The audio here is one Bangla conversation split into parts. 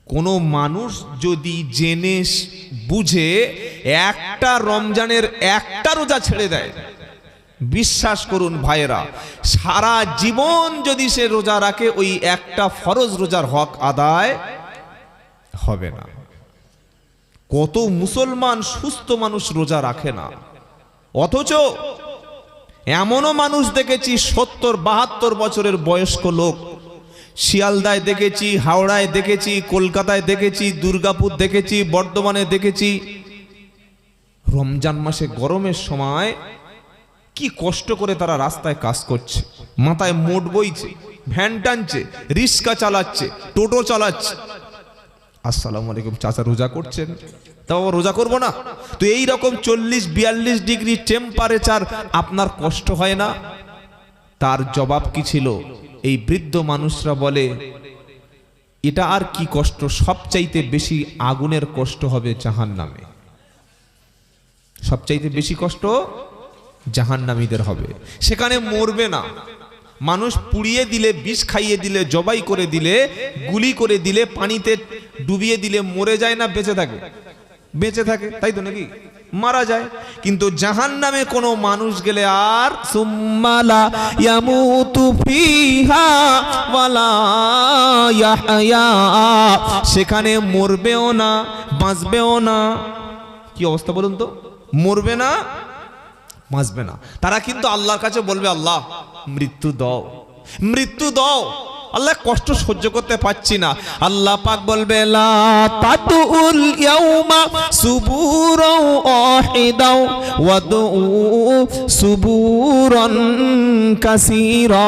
কোনো মানুষ যদি জেনে বুঝে একটা রমজানের একটা রোজা ছেড়ে দেয়, বিশ্বাস করুন ভাইয়েরা, সারা জীবন যদি সে রোজা রাখে ওই একটা ফরজ রোজার হক আদায় হবে না। কত মুসলমান সুস্থ মানুষ রোজা রাখে না, অথচ এমনও মানুষ দেখেছি 70-72 বছরের বয়স্ক লোক, শিয়ালদায় দেখেছি, হাওড়ায় দেখেছি, কলকাতায় দেখেছি, দুর্গাপুর দেখেছি, বর্ধমানে দেখেছি, রমজান মাসে গরমের সময় কি কষ্ট করে তারা রাস্তায় কাজ করছে, মাথায় মোট বইছে, ভ্যান টানছে, রিক্সা চালাচ্ছে, টোটো চালাচ্ছে। আসসালামু আলাইকুম চাচা, রোজা করছেন? তাও রোজা করব না তো? এই রকম 40-42 ডিগ্রি টেম্পারেচার আপনার কষ্ট হয় না? তার জবাব কি ছিল? এই বৃদ্ধ মানুষরা বলে, এটা আর কি কষ্ট, সবচাইতে বেশি আগুনের কষ্ট হবে জাহান্নামে, সবচাইতে বেশি কষ্ট জাহান্নামীদের হবে। সেখানে মরবে না, মানুষ পুড়িয়ে দিলে, বিষ খাইয়ে দিলে, জবাই করে দিলে, গুলি করে দিলে, পানিতে ডুবিয়ে দিলে মরে যায় না বেঁচে থাকে? বেঁচে থাকে, তাই তো নাকি? মারা যায়। কিন্তু জাহান্নামে কোনো মানুষ গেলে আর সুম্মালা ইয়ামুতু ফিহা ওয়ালা ইয়াহয়া, সেখানে মরবেও না, বাঁচবেও না। কি অবস্থা বলুন তো? মরবে না, বাঁচবে না। তারা কিন্তু আল্লাহর কাছে বলবে, আল্লাহ মৃত্যু দাও, মৃত্যু দাও, আল্লাহ কষ্ট সহ্য করতে পারছি না। আল্লাহ পাক বলবে, লা তাতুল ইয়াউমা সুবুরাও ওয়াহিদাও ওয়াদউ সুবুরান কাসীরা।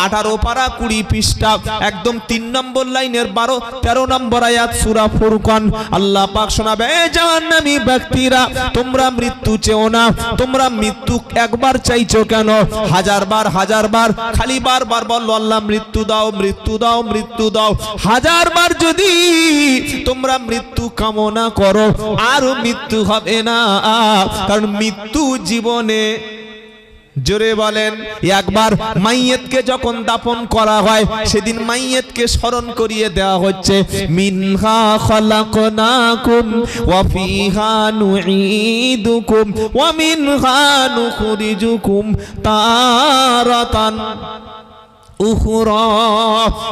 18 পারা 20 পৃষ্ঠা, একদম 3 নম্বর লাইনের 12-13 নম্বর আয়াত সূরা ফুরকান। আল্লাহ পাক শোনাবে, জাহান্নামী ব্যক্তিরা, তোমরা মৃত্যু চেও না, তোমরা মৃত্যু একবার চাইছো কেন? হাজার বার খালি বারবার বললো, আল্লাহ মৃত্যু দাও, মৃত্যু দাও, মৃত্যু দাও। হাজার বার যদি তোমরা মৃত্যু কামনা করো, আর মৃত্যু হবে না, কারণ মৃত্যু জীবনে, জোরে বলেন, একবার মাইয়েতকে যখন দাফন করা হয়, সেদিন মাইয়েতকে স্মরণ করিয়ে দেওয়া হচ্ছে, মিনহা খালাকনাকুম ওয়া ফিহা নুঈদুকুম ওয়া মিনহা নুখরিজুকুম তারাতান উখরা।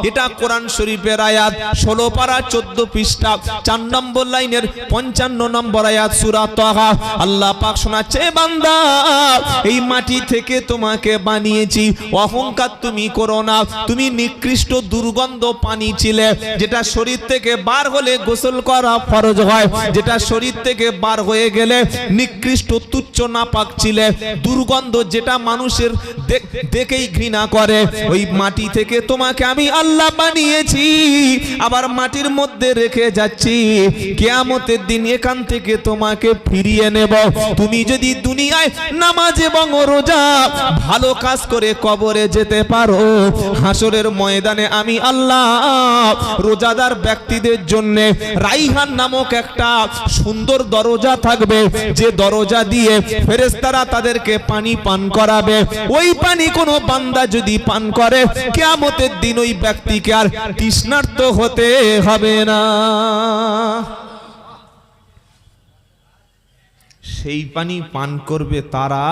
এটা কোরআন শরীফের আয়াত, 16 পারা 14 পৃষ্ঠা, 4 নম্বর লাইনের 55 নম্বর আয়াত সূরা তাহা। আল্লাহ পাক শোনাচ্ছে, বান্দা, এই মাটি থেকে তোমাকে বানিয়েছি, অহংকার তুমি করো না। তুমি নিকৃষ্ট দুর্গন্ধ পানি ছিলে, যেটা শরীর থেকে বার হলে গোসল করা ফরজ হয়, যেটা শরীর থেকে বার হয়ে গেলে নিকৃষ্ট তুচ্ছ নাপাক ছিলে, দুর্গন্ধ, যেটা মানুষের দেখেই ঘৃণা করে। ওই মাটি থেকে তোমাকে আমি আল্লাহ বানিয়েছি, আবার মাটির মধ্যে রেখে যাচ্ছি। কিয়ামতের দিন এখান থেকে তোমাকে ফিরিয়ে নেব। তুমি যদি দুনিয়ায় নামাজ এবং রোজা ভালো কাজ করে কবরে যেতে পারো, হাসরের ময়দানে আমি আল্লাহ রোজাদার ব্যক্তিদের জন্য রাইহান নামক একটা সুন্দর দরজা থাকবে, যে দরজা দিয়ে ফেরেশতারা তাদেরকে পানি পান করাবে। ওই পানি কোনো বান্দা যদি পান করে, কিয়ামতের দিন ওই ব্যক্তিকে আর তৃষ্ণার্ত হতে হবে না। সেই পানি পান করবে তারা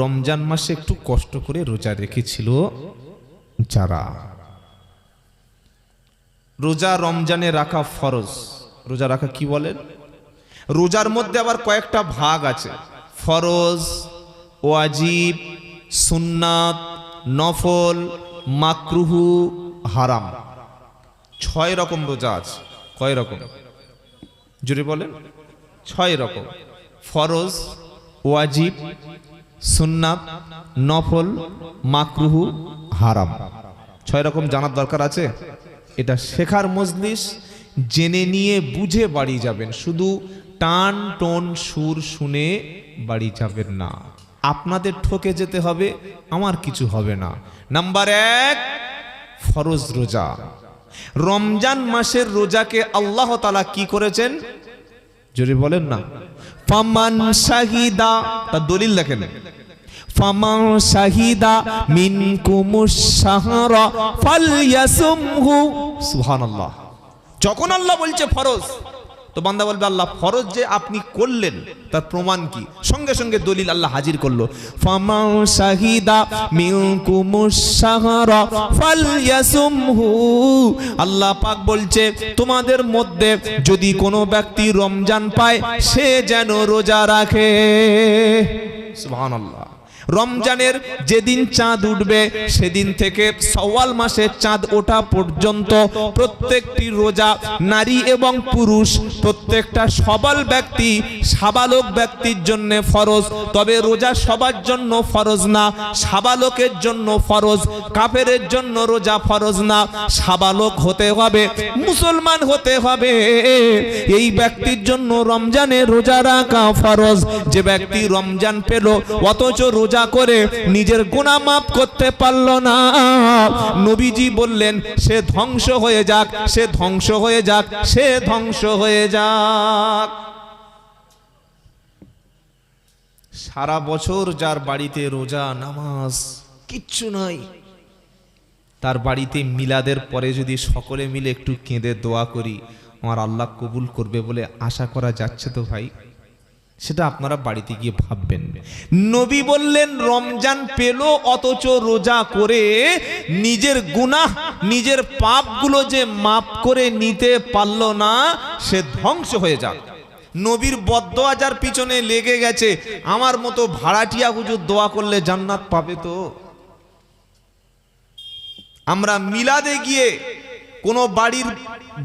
রমজান মাসে একটু কষ্ট করে রোজা রেখেছিল যারা। রোজা রমজানে রাখা ফরজ। রোজা রাখা কি বলেন? রোজার মধ্যে আবার কয়েকটা ভাগ আছে, ফরজ, ওয়াজিব, সুন্নাত, নফল, মাকরুহু, হারাম। 6 রকম রোজা আছে। কয় রকম? জোরে বলেন। 6 রকম। ফরজ, ওয়াজিব, সুন্নাত, নফল, মাকরুহু, হারাম। 6 রকম জানার দরকার আছে। এটা শেখার মজলিস, জেনে নিয়ে বুঝে বাড়ি যাবেন, শুধু টান টোন সুর শুনে বাড়ি যাবেন না। আপনাদের ঠকে যেতে হবে, আমার কিছু হবে না। নাম্বার 1, ফরজ রোজা। রমজান মাসের রোজাকে আল্লাহ তাআলা কি করেছেন? জোরে বলেন না। ফামান শাহিদা, তার দলিল দেখেন, ফামান শাহিদা মিনকুমুশ শাহরা ফালইয়াসুমহু। সুবহানাল্লাহ। যখন আল্লাহ বলছে ফরজ, তো বান্দা বলবে আল্লাহ ফরজ যে আপনি করলেন তার প্রমাণ কি? সঙ্গে সঙ্গে দলিল আল্লাহ হাজির করলো, ফামান শাহিদা মিনকুমুশ শাহরা ফালইয়াসুমহু। আল্লাহ পাক বলছে তোমাদের মধ্যে যদি কোনো ব্যক্তি রমজান পায় সে যেন রোজা রাখে। সুবহানাল্লাহ। রমজানের যেদিন চাঁদ উঠবে সেদিন থেকে শাওয়াল মাসের চাঁদ ওঠা পর্যন্ত প্রত্যেকটি রোজা নারী এবং পুরুষ প্রত্যেকটা সবল ব্যক্তি সাবালক ব্যক্তির জন্য ফরজ। তবে রোজা সবার জন্য ফরজ না, সাবালকের জন্য ফরজ। কাফেরের জন্য রোজা ফরজ না, সাবালক হতে হবে, মুসলমান হতে হবে, এই ব্যক্তির জন্য রমজানে রোজা রাখা ফরজ। যে ব্যক্তি রমজান পেল অথচ রোজা করে নিজের গুনাহ মাফ করতে পারল না, নবীজি বললেন সে ধ্বংস হয়ে যাক, সে ধ্বংস হয়ে যাক, সে ধ্বংস হয়ে যাক। সারা বছর যার বাড়িতে রোজা নামাজ কিচ্ছু নাই, তার বাড়িতে মিলাদের পরে যদি সকলে মিলে একটু কেঁদে দোয়া করি আমার আল্লাহ কবুল করবে বলে আশা করা যাচ্ছে তো ভাই, সেটা আপনারা বাড়িতে গিয়ে ভাববেন। নবী বললেন রমজান পেল অথচ রোজা করে নিজের গুনাহ নিজের পাপগুলো যে মাফ করে নিতে পারল না সে ধ্বংস হয়ে যাক। নবীর বদদোয়া যার পিছনে লেগে গেছে, আমার মতো ভাড়াটিয়া হুজুর দোয়া করলে জান্নাত পাবে তো? আমরা মিলাদে গিয়ে কোনো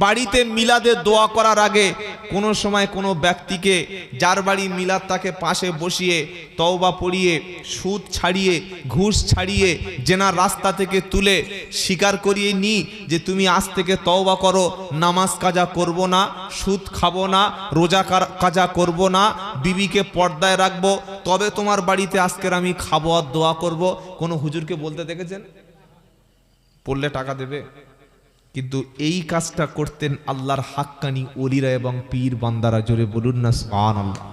বাড়িতে মিলাদে দোয়া করার আগে কোনো সময় কোনো ব্যক্তিকে যার বাড়ি মিলাদ তাকে পাশে বসিয়ে তওবা পড়িয়ে সুদ ছাড়িয়ে ঘুষ ছাড়িয়ে জেনার রাস্তা থেকে তুলে স্বীকার করিয়ে নি যে তুমি আজ থেকে তওবা করো, নামাজ কাজা করব না, সুদ খাবো না, রোজা কাজা করব না, বিবিকে পর্দায় রাখবো, তবে তোমার বাড়িতে আজকের আমি খাবো আর দোয়া করব। কোনো হুজুরকে বলতে দেখেছেন? পড়লে টাকা দেবে। কিন্তু এই কাজটা করতেন আল্লাহর হাক্কানি ওলিরা এবং পীর বান্দারা। জোরে বলুন না সুবহানাল্লাহ।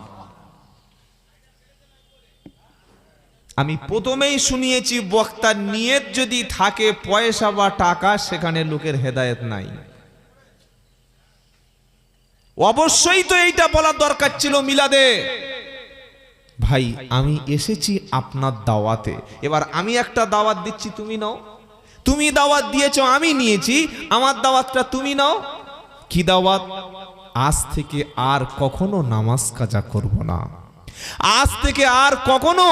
আমি প্রথমেই শুনিয়েছি বক্তার নিয়ত যদি থাকে পয়সা বা টাকা, সেখানে লোকের হেদায়েত নাই। অবশ্যই তো এইটা বলার দরকার ছিল মিলাদে, ভাই আমি এসেছি আপনার দাওয়াতে, এবার আমি একটা দাওয়াত দিচ্ছি তুমি নাও। তুমি দাওয়াত দিয়েছো আমি নিয়েছি, আমার দাওয়াতটা তুমি নাও। কি দাওয়াত? আজ থেকে আর কখনো নামাজ কাজা করব না, আজ থেকে আর কখনো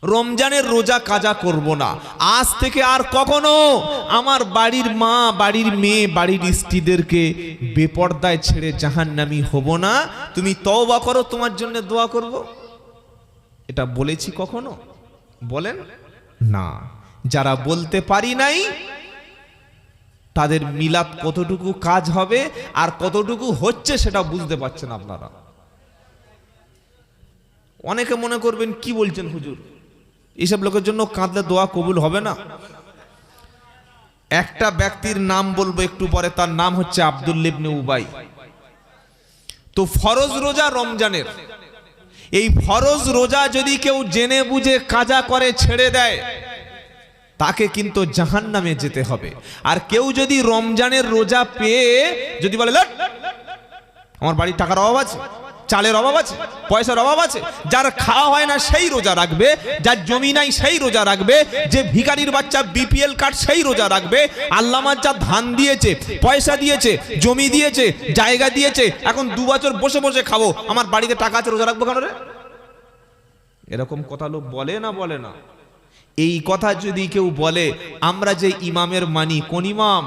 রমজানের রোজা কাজা করব না, আজ থেকে আর কখনো আমার বাড়ির মা বাড়ির মেয়ে বাড়ির স্ত্রীদেরকে বেপর্দায় ছেড়ে জাহান্নামী হব না। তুমি তওবা করো, তোমার জন্য দোয়া করব। এটা বলেছি কখনো? বলেন না। যারা বলতে পারি নাই তাদের মিলাদ কতটুকু কাজ হবে আর কতটুকু হচ্ছে সেটা বুঝতে পারছেন আপনারা। অনেকে মনে করবেন কি বলছেন হুজুর, এইসব লোকের জন্য কাঁদলে দোয়া কবুল হবে না। একটা ব্যক্তির নাম বলবো একটু পরে, তার নাম হচ্ছে আব্দুল্লাহ ইবনে উবাই। তো ফরজ রোজা রমজানের, এই ফরজ রোজা যদি কেউ জেনে বুঝে কাজা করে ছেড়ে দেয় তাকে কিন্তু জাহান্নামে যেতে হবে। আর কেউ যদি রমজানের রোজা পেয়ে যদি বলে আমার বাড়ির টাকার অভাব আছে, চালের অভাব আছে, পয়সার অভাব আছে, যার খাওয়া হয় না সেই রোজা রাখবে, যার জমি নাই সেই রোজা রাখবে, যে ভিখারির বাচ্চা বিপিএল কার্ড সেই রোজা রাখবে, আল্লামার যা ধান দিয়েছে, পয়সা দিয়েছে, জমি দিয়েছে, জায়গা দিয়েছে, এখন 2 বছর বসে বসে খাবো, আমার বাড়িতে টাকা আছে রোজা রাখবো কেন রে? এরকম কথা লোক বলে না? বলে না? এই কথা যদি কেউ বলে, আমরা যে ইমামের মানি, কোন ইমাম?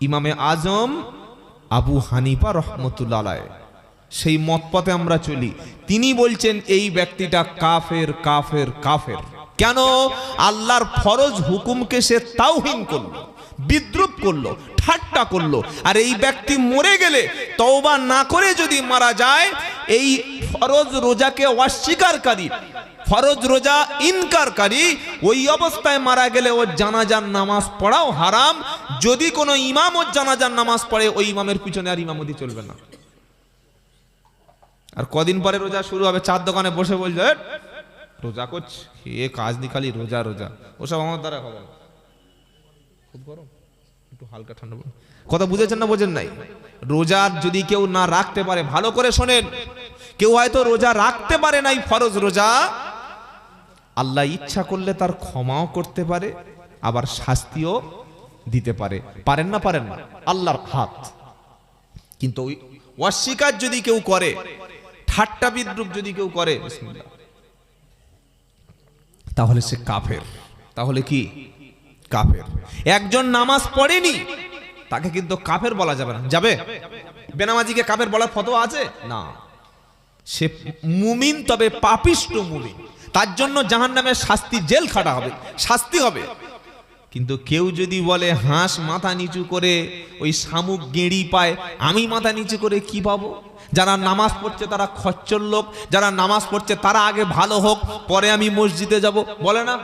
ইমামে আজম আবু হানিফা রাহমাতুল্লাহ আলাইহি, সেই মত পথে আমরা চলি। তিনি বলছেন এই ব্যক্তিটা কাফের কাফের কাফের। কেন? আল্লাহর ফরজ হুকুমকে সে তাওহীন করলো, বিদ্রুপ করলো, ঠাট্টা করলো। আর এই ব্যক্তি মরে গেলে তওবা না করে যদি মারা যায়, এই ফরজ রোজাকে অস্বীকারকারী, ফরজ রোজা ইনকারকারী, ওই অবস্থায় মারা গেলে ওর জানাজার নামাজ পড়াও হারাম। যদি কোনো ইমাম ওর জানাজার নামাজ পড়ে, ওই ইমামের পিছনে আর ইমামতি চলবে না। আর কদিন পরে রোজা শুরু হবে, চার দোকানে বসে বলছে রোজা করছে, এ কাজ নি খালি রোজা রোজা, ওসব আমার দ্বারা হবে না। খুব গরম, একটু হালকা ঠান্ডা কথা বুঝেছেন না বোঝেন নাই? রোজা যদি কেউ না রাখতে পারে, ভালো করে শোনেন, কেউ হয়তো রোজা রাখতে পারে নাই ফরজ রোজা, আল্লাহ ইচ্ছা করলে তার ক্ষমাও করতে পারে, আবার শাস্তিও দিতে পারে। পারেন না? পারেন না, আল্লাহর হাত। কিন্তু ওই অস্বীকার যদি কেউ করে, ঠাট্টা বিদ্রুপ যদি কেউ করে, বিসমিল্লাহ, তাহলে সে কাফের। তাহলে কি? কাফের। একজন নামাজ পড়েনি তাকে কিন্তু কাফের বলা যাবে না। যাবে? বেনামাজিকে কাফের বলার ফতোয়া আছে? না। সে মুমিন, তবে পাপিষ্ট মুমিন। তার জন্য জাহান্নামের শাস্তি, জেল খাটা হবে, শাস্তি হবে। কিন্তু কেউ যদি বলে হাঁস মাথা নিচু করে ওই শামুক গেঁড়ি পায়, আমি মাথা নিচু করে কি পাবো? যারা নামাজ পড়ছে তারা খচ্চর লোক, যারা নামাজ পড়ছে তারা আগে ভালো হোক, পরে আমি মসজিদে যাব, বলে না?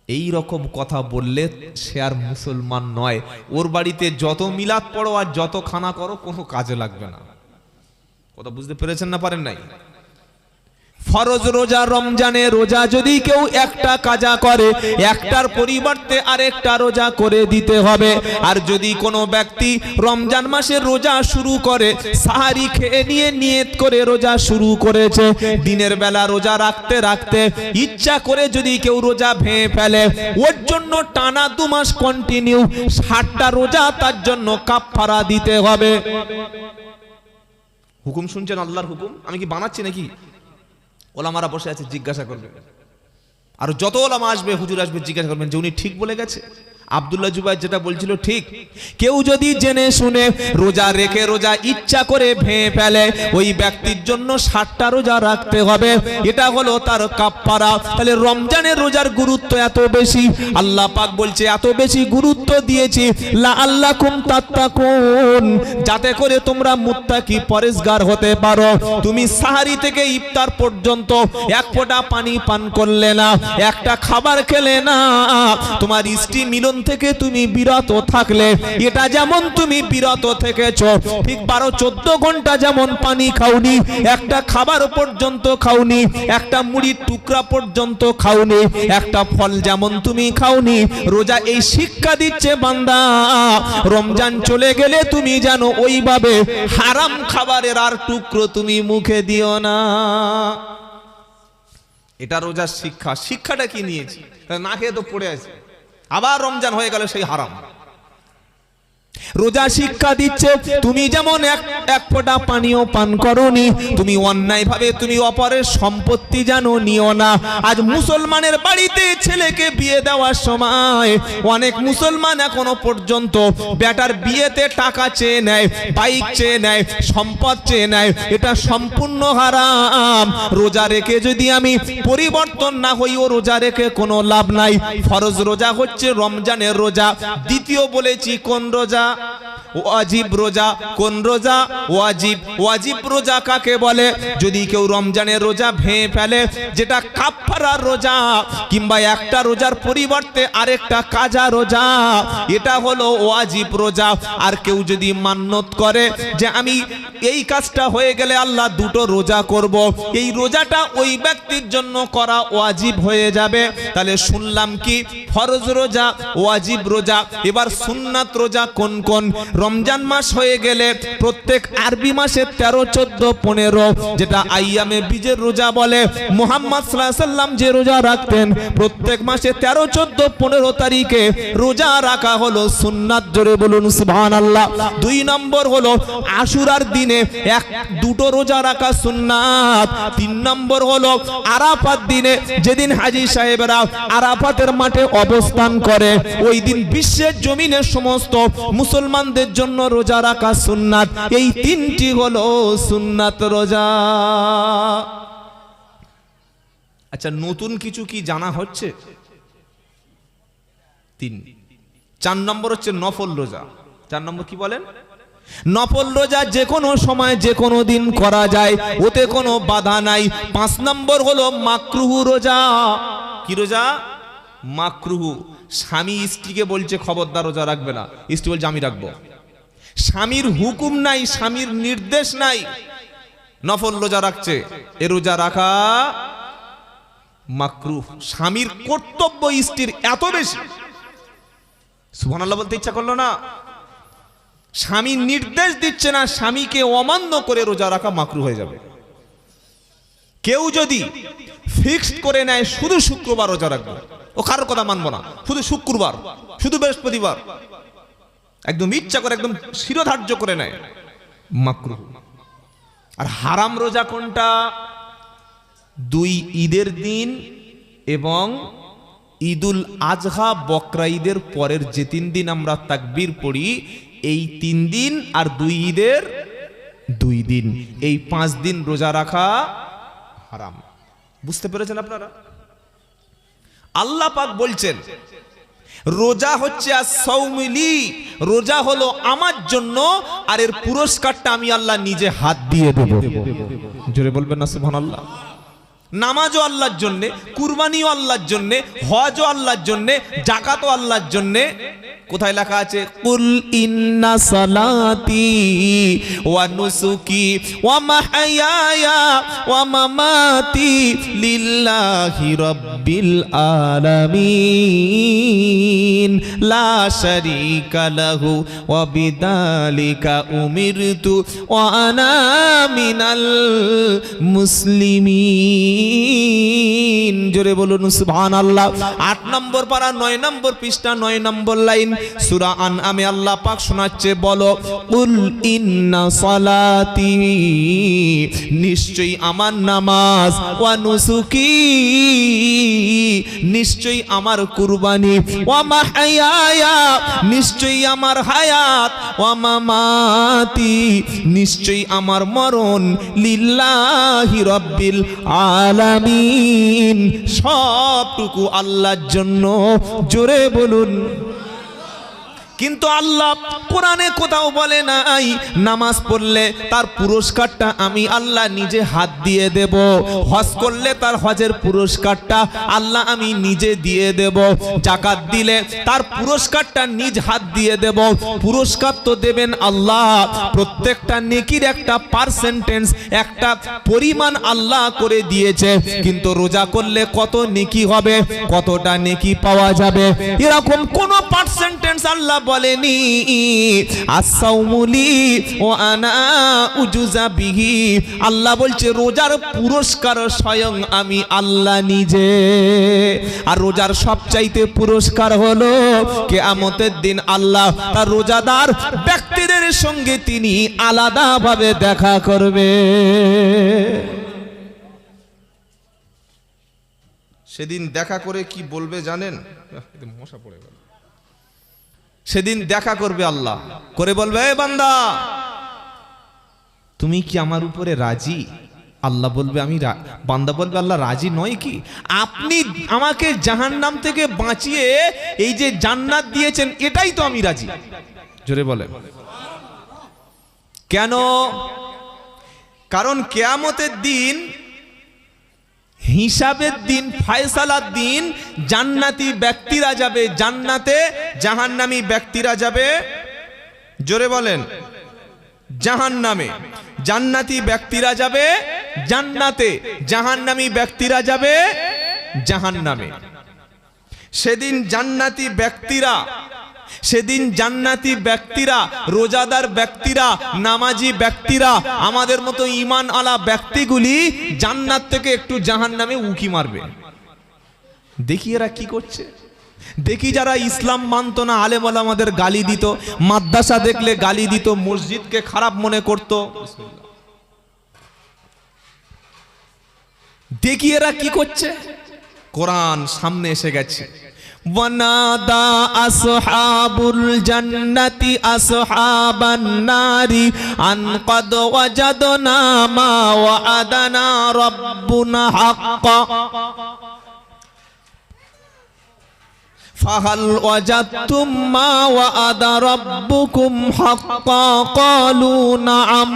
এই রকম কথা বললে সে আর মুসলমান নয়। ওর বাড়িতে যত মিলাদ পড়ো আর যত খানা করো, কোনো কাজে লাগবে না। কথা বুঝতে পেরেছেন না পারেন নাই? ফরজ রোজা, রমজানে রোজা যদি কেউ একটা কাজা করে, একটার পরিবর্তে আরেকটা রোজা করে দিতে হবে। আর যদি কোনো ব্যক্তি রমজান মাসে রোজা শুরু করে, সাহারি খেয়ে নিয়ে নিয়ত করে রোজা শুরু করেছে, দিনের বেলা রোজা রাখতে রাখতে ইচ্ছা করে যদি কেউ রোজা ভেঙে ফেলে, ওর জন্য টানা 2 মাস কন্টিনিউ 60টা রোজা তার জন্য কাফারা দিতে হবে। হুকুম শুনছেন? আল্লাহর হুকুম। আমি কি বানাচ্ছি নাকি? ওলামারা বসে আছে, জিজ্ঞাসা করবেন। আর যত ওলামা আসবে, হুজুর আসবে, জিজ্ঞাসা করবেন যে উনি ঠিক বলে গেছে। আব্দুল্লাহ জুবাইর যেটা বলছিল ঠিক। কেউ যদি জেনে শুনে রোজা রেখে রোজা ইচ্ছা করে ভেঙে ফেলে, ওই ব্যক্তির জন্য 60টা রোজা রাখতে হবে। এটা হলো তার কাফারা। তাহলে রমজানের রোজার গুরুত্ব এত বেশি, আল্লাহ পাক বলছে এত বেশি গুরুত্ব দিয়েছি লাআল্লাকুম তাত্তাকুন, যাতে করে তোমরা মুত্তাকি পরেজগার হতে পারো। তুমি সাহারি থেকে ইফতার পর্যন্ত এক ফোঁটা পানি পান করলে না, একটা খাবার খেলে না, তোমার স্ত্রী মিলন থেকে তুমি বিরত থাকলে, এটা যেমন তুমি বিরত থেকেছো, ঠিক 12-14 ঘন্টা যেমন পানি খাওনি, একটা খাবার পর্যন্ত খাওনি, একটা মুড়ির টুকরা পর্যন্ত খাওনি, একটা ফল যেমন তুমি খাওনি, রোজা এই শিক্ষা দিচ্ছে বান্দা, রমজান চলে গেলে তুমি জানো ওইভাবে হারাম খাবারের আর টুকরো তুমি মুখে দিও না। এটা রোজার শিক্ষা। শিক্ষাটা কি নিয়েছি? না খেয়ে তো পড়ে আছে, আবার রমজান হয়ে গেল সেই হারাম। রোজা শিক্ষা দিচ্ছে তুমি যেমন এক ফোঁটা পানিও পান করোনি, তুমি অন্যায় ভাবে তুমি অপরের সম্পত্তি জানো নিও না। আজ মুসলমানের বাড়িতে ছেলেকে বিয়ে দেওয়ার সময় অনেক মুসলমান এখনো পর্যন্ত বেটার বিয়েতে টাকা চেয়ে নেয়, বাইক চেয়ে নেয়, সম্পদ চেয়ে নেয়। এটা সম্পূর্ণ হারাম। রোজা রেখে যদি আমি পরিবর্তন না হই, ও রোজা রেখে কোনো লাভ নাই। ফরজ রোজা হচ্ছে রমজানের রোজা। দ্বিতীয় বলেছি কোন রোজা? ওয়াজিব রোজা। কোন রোজা? ওয়াজিব। ওয়াজিব রোজা কাকে বলে? যদি কেউ রমজানের রোজা ভেঙে ফেলে, যেটা কাফারার রোজা, কিংবা একটা রোজার পরিবর্তে আরেকটা কাজা রোজা, এটা হলো ওয়াজিব রোজা। আর কেউ যদি মান্যত করে যে আমি এই কাজটা হয়ে গেলে আল্লাহ 2টো রোজা করব, এই রোজাটা ওই ব্যক্তির জন্য করা ওয়াজিব হয়ে যাবে। তাহলে শুনলাম কি? ফরজ রোজা, ওয়াজিব রোজা। এবার সুন্নাত রোজা কোন কোন? রমজান মাস হয়ে গেলে প্রত্যেক আরবি মাসে 13, 14, 15, যেটা আইয়ামে বীজের রোজা বলে, মুহাম্মদ সাল্লাল্লাহু আলাইহি সাল্লাম যে রোজা রাখতেন, প্রত্যেক মাসে 13, 14, 15 তারিখে রোজা রাখা হলো সুন্নাত। জোরে বলুন সুবহানাল্লাহ। 2 নম্বর হলো আশুরার দিনে 1-2টো রোজা রাখা সুন্নাত। 3 নম্বর হলো আরাফাত দিনে, যেদিন হাজী সাহেবরা আরাফাতের মাঠে অবস্থান করে, ওই দিন বিশ্বের জমিনে সমস্ত মুসলমানদের জন্য রোজা রাখা সুন্নাত। এই 3টি হলো সুন্নাত রোজা। আচ্ছা, নতুন কিছু কি জানা হচ্ছে? 3। 4 নম্বর হচ্ছে নফল রোজা। 4 নম্বর কি বলেন? নফল রোজা যে কোনো সময় যে কোনো দিন করা যায়, ওতে কোনো বাধা নাই। 5 নম্বর হলো মাকরুহ রোজা। কি রোজা? মাকরুহ। স্বামী স্ত্রীকে বলছে খবরদার রোজা রাখবে না, স্ত্রী বলছে আমি রাখবো। স্বামীর হুকুম নাই, স্বামীর নির্দেশ নাই, নফল রোজা রাখছে, এ রোজা রাখা মাকরুহ। স্বামীর কর্তব্য স্ত্রীর এত বেশি, সুবহানাল্লাহ বলতে ইচ্ছা করলো না? স্বামী নির্দেশ দিচ্ছে না, স্বামীকে অমান্য করে রোজা রাখা মাকরুহ হয়ে যাবে। কেউ যদি ফিক্সড করে নেয় শুধু শুক্রবার রোজা রাখবো, ও কারোর কথা মানবো না, শুধু শুক্রবার, শুধু বৃহস্পতিবার, একদম ইচ্ছা করে একদম শিরোধার্য করে নেয়, মাকরুহ। আর হারাম রোজা কোনটা? 2 ঈদের দিন এবং ঈদুল আজহা বকরা ঈদের পরের যে 3 দিন আমরা তাকবীর পড়ি, এই 3 দিন আর 2 ঈদের 2 দিন, এই 5 দিন রোজা রাখা হারাম। বুঝতে পেরেছেন আপনারা? আল্লাহ পাক বলছেন রোজা হচ্ছে as-সাওমলি, রোজা হলো আমার জন্য, আর এর পুরস্কারটা আমি আল্লাহ নিজে হাত দিয়ে দেব। জোরে বলবেন না সুবহানাল্লাহ? নামাজও আল্লাহর জন্যে, কুরবানিও আল্লাহর জন্যে, হজও আল্লাহর জন্যে, যাকাতও আল্লাহর জন্যে। কোথায় লেখা আছে? কুল ইন্না সালাতি ওয়া নুসুকি ওয়া মাহইয়ায়া ওয়া মামাতি লিল্লাহি রাব্বিল আলামিন লা শারীকা লাহু ওয়া বিযালিকা উমিরতু ওয়া আনা মিনাল মুসলিমিন। জোরে বলুন সুবহানাল্লাহ। 8 নম্বর পারা 9 নম্বর পৃষ্ঠা 9 নম্বর লাইন সূরা আনআমে আল্লাহ পাক শোনাচ্ছে, বলো কুল ইন্না সালাতি, নিশ্চয়ই আমার নামাজ, ওয়া নুসুকি, নিশ্চয়ই আমার কুরবানি, ওয়া মাহইয়ায়া, নিশ্চয়ই আমার হায়াত, ওয়া মামাতি, নিশ্চয়ই আমার মরণ, লিল্লাহি রাব্বিল আলামিন, সবটুকু আল্লাহর জন্য। জোরে বলুন। কিন্তু আল্লাহ কোরআনে কোথাও বলে নাই নামাজ পড়লে তার পুরস্কারটা আমি আল্লাহ নিজে হাত দিয়ে দেব, হজ করলে তার হজের পুরস্কারটা আল্লাহ আমি নিজে দিয়ে দেব, যাকাত দিলে তার পুরস্কারটা নিজ হাত দিয়ে দেব। পুরস্কার তো দেবেন আল্লাহ, প্রত্যেকটা নেকির একটা পার্সেন্টেজ, একটা পরিমাণ আল্লাহ করে দিয়েছে। কিন্তু রোজা করলে কত নেকি হবে, কতটা নেকি পাওয়া যাবে, এরকম কোন পার্সেন্টেজ আল্লাহ বলেনি। as-সাওমুলি ওয়া আনা উজুজা বিহি, আল্লাহ বলছে রোজার পুরস্কার স্বয়ং আমি আল্লাহ নিজে। আর রোজার সবচাইতে পুরস্কার হলো কিয়ামতের দিন আল্লাহ তার রোজাদার ব্যক্তিদের সঙ্গে তিনি আলাদাভাবে দেখা করবে। সেদিন দেখা করে কি বলবে জানেন? মশা পড়ে গেল। সেদিন দেখা করবে আল্লাহ, করে বলবে এ বান্দা তুমি কি আমার উপরে রাজি? আল্লাহ বলবে আমি, বান্দা বলবে আল্লাহ রাজি নয় কি? আপনি আমাকে জাহান্নাম থেকে বাঁচিয়ে এই যে জান্নাত দিয়েছেন এটাই তো আমি রাজি। জোরে বলে কেন? কারণ কিয়ামতের দিন, হিসাবের দিন, ফয়সালার দিন, জান্নাতি ব্যক্তিরা যাবে জান্নাতে, জাহান্নামী ব্যক্তিরা যাবে, জোরে বলেন, জাহান্নামে। জান্নাতি ব্যক্তিরা যাবে জান্নাতে, জাহান্নামী ব্যক্তিরা যাবে জাহান্নামে। সেদিন জান্নাতি ব্যক্তিরা, সেদিন জান্নাতি ব্যক্তিরা, রোজাদার ব্যক্তিরা, নামাজি ব্যক্তিরা, আমাদের মতো ঈমান আলা ব্যক্তিগুলি জান্নাত থেকে একটু জাহান্নামে উকি মারবে। দেখি এরা কি করছে। দেখি যারা ইসলাম মানত না, আলেম ওলামাদের গালি দিত, মাদ্রাসা দেখলে গালি দিত, মসজিদকে খারাপ মনে করত, দেখি এরা কি করছে। কোরআন সামনে এসে গেছে। ওয়ানাদা আসহাবুল জান্নাতি আসহাবান নারি আন ক্বাদ ওয়াজাদনা মা ওয়া'আদানা রাব্বুনা হাক্কা ফাহাল ওয়াজাদতুম মা ওয়া'আদা রাব্বুকুম হাক্কা ক্বালু না'আম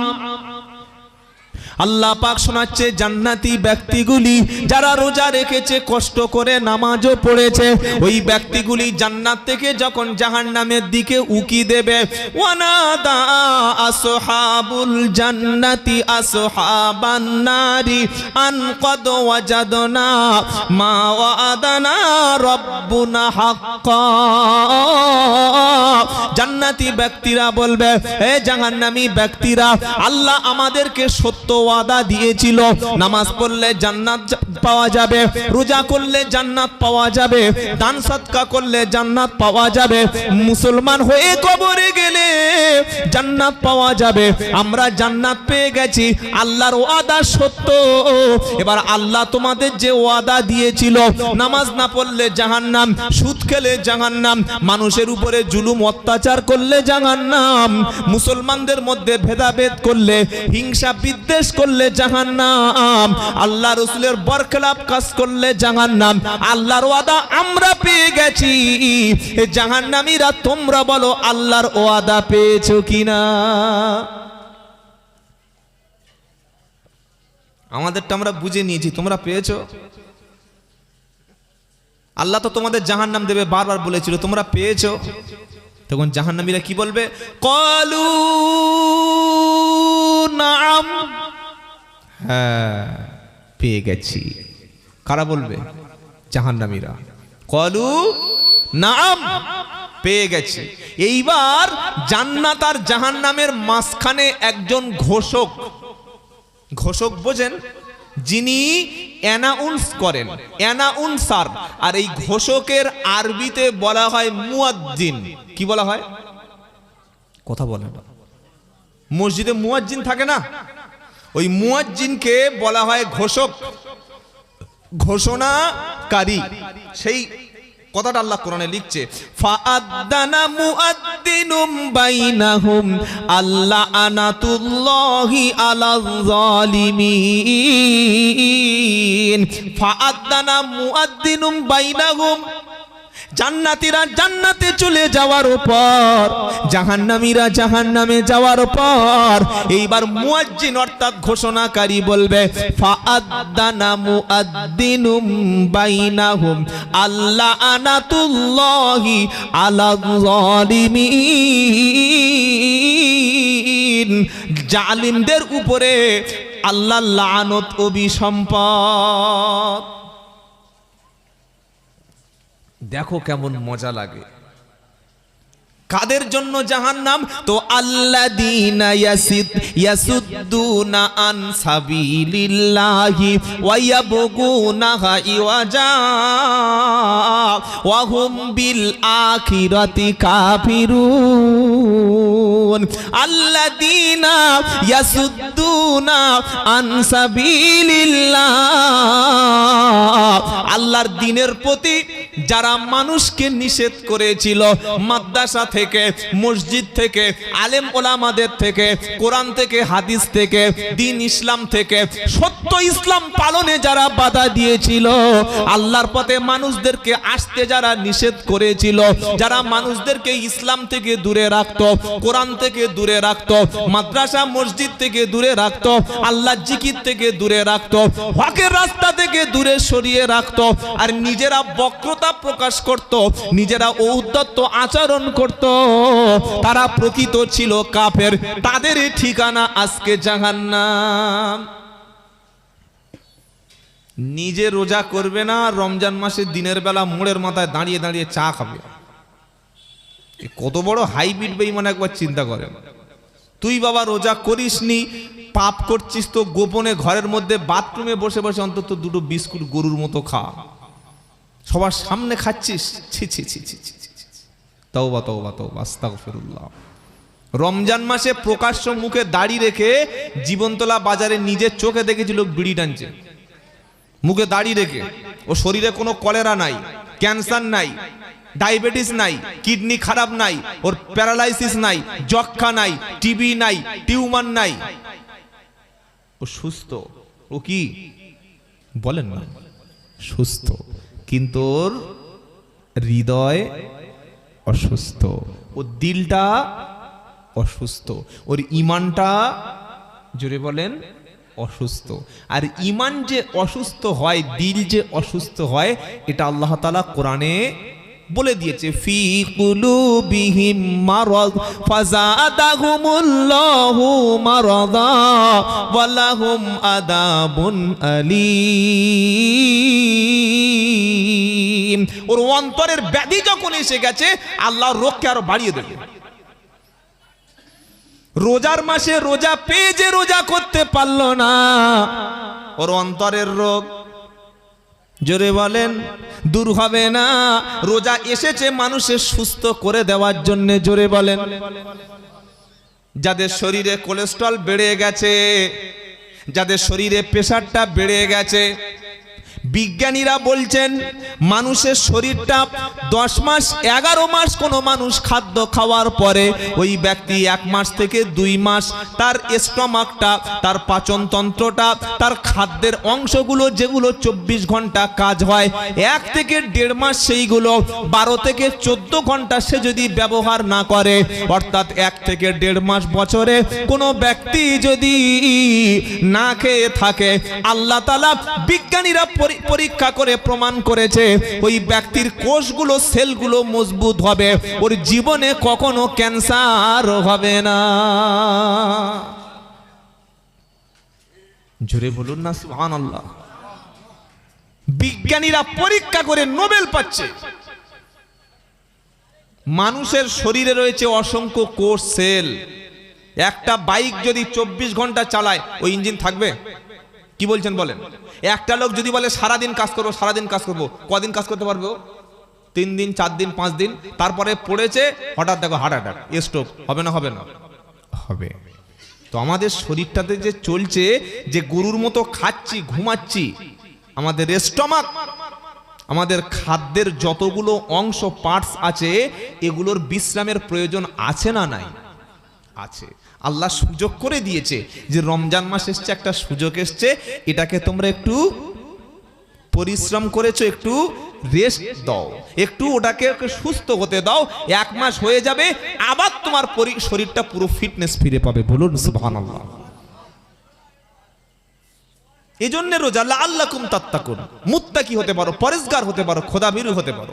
আল্লাহ পাক শোনাচ্ছে জান্নাতি ব্যক্তিগুলি যারা রোজা রেখেছে, কষ্ট করে নামাজও পড়েছে, ওই ব্যক্তিগুলি জান্নাত থেকে যখন জাহান্নামের দিকে উকি দেবে, ওয়ানাদা আসহাবুল জান্নাতি আসহাবান নারি আন কদ ওয়াজাদনা মা ওয়াদানা রাব্বুনা হাক্কা। জান্নাতি ব্যক্তিরা বলবে, হে জাহান্নামী ব্যক্তিরা, আল্লাহ আমাদেরকে সত্য ওয়াদা দিয়েছিল, নামাজ পড়লে জান্নাত পাওয়া যাবে, রোজা করলে জান্নাত পাওয়া যাবে, দান সদকা করলে জান্নাত পাওয়া যাবে, মুসলমান হয়ে কবরে গেলে জান্নাত পাওয়া যাবে। আমরা জান্নাত পেয়ে গেছি, আল্লাহর ওয়াদা সত্য। এবার আল্লাহ তোমাদের যে ওয়াদা দিয়েছিল, নামাজ না পড়লে জাহান্নাম, সুদ খেলে জাহান্নাম, মানুষের উপরে জুলুম অত্যাচার করলে জাহান্নাম, মুসলমানদের মধ্যে ভেদাভেদ করলে, হিংসা বিদ্বেষ করলে জাহান্নাম, আল্লাহ রাসূলের বরখেলাপ কাজ করলে জাহান্নাম। আল্লাহর ওয়াদা আমরা পেয়ে গেছি। এ জাহান্নামীরা তোমরা বলো আল্লাহর ওয়াদা পেয়েছো কিনা? আমাদেরটা আমরা বুঝে নিয়েছি, তোমরা পেয়েছো? আল্লাহ তো তোমাদের জাহান্নাম দেবে বারবার বলেছিল, তোমরা পেয়েছো? তখন জাহান্নামীরা কি বলবে? ক্বালু নাম, হ্যাঁ পেয়ে গেছি। কারা বলবে? জাহান্নামীরা। ক্বালু নাম, পেয়ে গেছি। এইবার জান্নাত আর জাহান্নামের মাঝখানে একজন ঘোষক, ঘোষক বোঝেন, যিনি অ্যানাউন্স করেন, অ্যানাউন্সার। আর এই ঘোষকের আরবিতে বলা হয় মুয়াজ্জিন। কি বলা হয়? কথা বলে না, মসজিদে মুয়াজ্জিন থাকে না, ওই মুয়াজ্জিনকে বলা হয় ঘোষক, ঘোষণাকারী। সেই কথাটা আল্লাহ কোরআনে লিখছে, ফাআদ্দানা মুআদ্দিনুম বাইনাহুম আল্লানাতুল্লাহি আলাল জালিমিন। ফাআদ্দানা মুআদ্দিনুম বাইনাহুম, জান্নাতীরা জান্নাতে চলে যাওয়ার পর, জাহান্নামীরা জাহান্নামে যাওয়ার পর, এইবার মুয়াজ্জিন অর্থাৎ ঘোষণাকারী বলবে, ফাআদ্দানা মুআদ্দিনুম বাইনাহুম আল্লানাতুল্লাহি আলাল জালিমিন। জালিমদের উপরে আল্লাহর লানত অভিসম্পাত। দেখো কেমন মজা লাগে। কাদের জন্য জাহান্নাম? তো আল্লাযীনা ইয়াসুদ্দুনা আন সাবিলিল্লাহি ওয়া ইয়াবগুনাহা ইওয়াজা ওয়া হুম বিল আখিরাতি কাফিরুন। আল্লাযীনা ইয়াসুদ্দুনা আন সাবিলিল্লাহ, আল্লাহর দ্বীনের প্রতি যারা মানুষকে নিষেধ করেছিল, মাদ্রাসা থেকে, মসজিদ থেকে, আলেম ওলামাদের থেকে, কোরআন থেকে, হাদিস থেকে, দ্বীন ইসলাম থেকে, সত্য ইসলাম পালনে যারা বাধা দিয়েছিল, আল্লাহর পথে মানুষদেরকে আসতে যারা নিষেধ করেছিল, যারা মানুষদেরকে ইসলাম থেকে দূরে রাখতো, কোরআন থেকে দূরে রাখতো, মাদ্রাসা মসজিদ থেকে দূরে রাখতো, আল্লাহর জিকির থেকে দূরে রাখতো, হকের রাস্তা থেকে দূরে সরিয়ে রাখতো, আর নিজেরা বক্রতা প্রকাশ করত, নিজেরা ঔদ্ধত্য আচরণ করত, তারা প্রকৃত ছিল কাফের। তাদের ঠিকানা আজকে জাহান্নাম। নিজে রোজা করবে না, রমজান মাসের দিনের বেলা মোড়ের মাথায় দাঁড়িয়ে দাঁড়িয়ে চা খাবে। কত বড় হাইব্রিড বেঈমান, একবার চিন্তা করেন। তুই বাবা রোজা করিসনি, পাপ করছিস, তো গোপনে ঘরের মধ্যে বাথরুমে বসে বসে অন্তত দুটো বিস্কুট গরুর মতো খা, সবার সামনে খাচ্ছিস। ছি ছি ছি ছি ছি, তওবা তওবা তওবা, আস্তাগফিরুল্লাহ। রমজান মাসে প্রকাশ্য মুখে দাড়ি রেখে জীবনতলা বাজারে নিজের চোখে দেখেছি লোক বিড়ি টানছে, মুখে দাড়ি রেখে। ও শরীরে কোনো কলেরা নাই, ক্যান্সার নাই, ডায়াবেটিস নাই, কিডনি খারাপ নাই, ওর প্যারালাইসিস নাই, যক্ষা নাই, টিবি নাই, টিউমার নাই, ও সুস্থ। ও কি বলেন না, সুস্থ, কিন্তু ওর হৃদয় অসুস্থ, ওর দিলটা অসুস্থ, ওর ইমানটা, জোরে বলেন, অসুস্থ। আর ঈমান যে অসুস্থ হয়, দিল যে অসুস্থ হয়, এটা আল্লাহ তাআলা কোরআনে বলে দিয়েছে, ফি কুলুবিহিম মারাদ ফাযাদাহুমুল্লাহু মারাদা ওয়ালাহুম আযাবুন আলীম। ওর অন্তরের ব্যাধি যখন এসে গেছে, আল্লাহ রোগকে আরো বাড়িয়ে দেবে। রোজার মাসে রোজা পেয়ে যে রোজা করতে পারলো না, ওর অন্তরের রোগ, জোরে বলেন, দূর হবে না। রোজা এসেছে মানুষের সুস্থ করে দেওয়ার জন্য, জোরে বলেন। যাদের শরীরে কোলেস্ট্রল বেড়ে গেছে, যাদের শরীরে প্রেসারটা বেড়ে গেছে, বিজ্ঞানীরা বলছেন মানুষের শরীরটা 10 মাস 11 মাস কোনো মানুষ খাদ্য খাওয়ার পরে ওই ব্যক্তি 1 মাস থেকে 2 মাস তার স্টমাকটা, তার পাচনতন্ত্রটা, তার খাদ্যের অংশগুলো যেগুলো 24 ঘন্টা কাজ হয়, 1 থেকে 1.5 মাস সেইগুলো 12 থেকে 14 ঘন্টা সে যদি ব্যবহার না করে, অর্থাৎ 1 থেকে 1.5 মাস বছরে কোনো ব্যক্তি যদি না খেয়ে থাকে, আল্লাহ তাআলা বিজ্ঞানীরা পরীক্ষা করে প্রমাণ করেছে ওই ব্যক্তির কোষগুলো, সেলগুলো মজবুত হবে, ওর জীবনে কখনো ক্যান্সার হবে না। জোরে বলুন না সুবহানাল্লাহ। বিজ্ঞানীরা পরীক্ষা করে নোবেল পাচ্ছে। মানুষের শরীরে রয়েছে অসংখ্য কোষ, সেল। একটা বাইক যদি 24 ঘন্টা চালায়, ওই ইঞ্জিন থাকবে? কি বলছেন বলেন? একটা লোক যদি বলে সারাদিন কাজ করবো, সারাদিন কাজ করবো, কদিন কাজ করতে পারবে? 3 দিন, 4 দিন, 5 দিন, তারপরে পড়েছে, হঠাৎ দেখো হার্ট অ্যাটাক, স্ট্রোক। হবে না? হবে না? হবে। তো আমাদের শরীরটাতে যে চলছে, যে গরুর মতো খাচ্ছি, ঘুমাচ্ছি, আমাদের স্টমাক, আমাদের খাদ্যের যতগুলো অংশ, পার্টস আছে, এগুলোর বিশ্রামের প্রয়োজন আছে না নাই? আছে। আল্লাহ সুযোগ করে দিয়েছে যে রমজান মাস এসছে, একটা সুযোগ এসছে, এটাকে তোমরা একটু পরিশ্রম করেছো, একটু রেস্ট দাও, একটু ওটাকে সুস্থ হতে দাও। 1 মাস হয়ে যাবে, আবার তোমার শরীরটা পুরো ফিটনেস ফিরে পাবে। বলুন সুবহানাল্লাহ। এজন্য রোজা লাআল্লাকুম তাত্তাকুন, মুত্তাকি হতে পারো, পরেজগার হতে পারো, খোদাভীরু হতে পারো।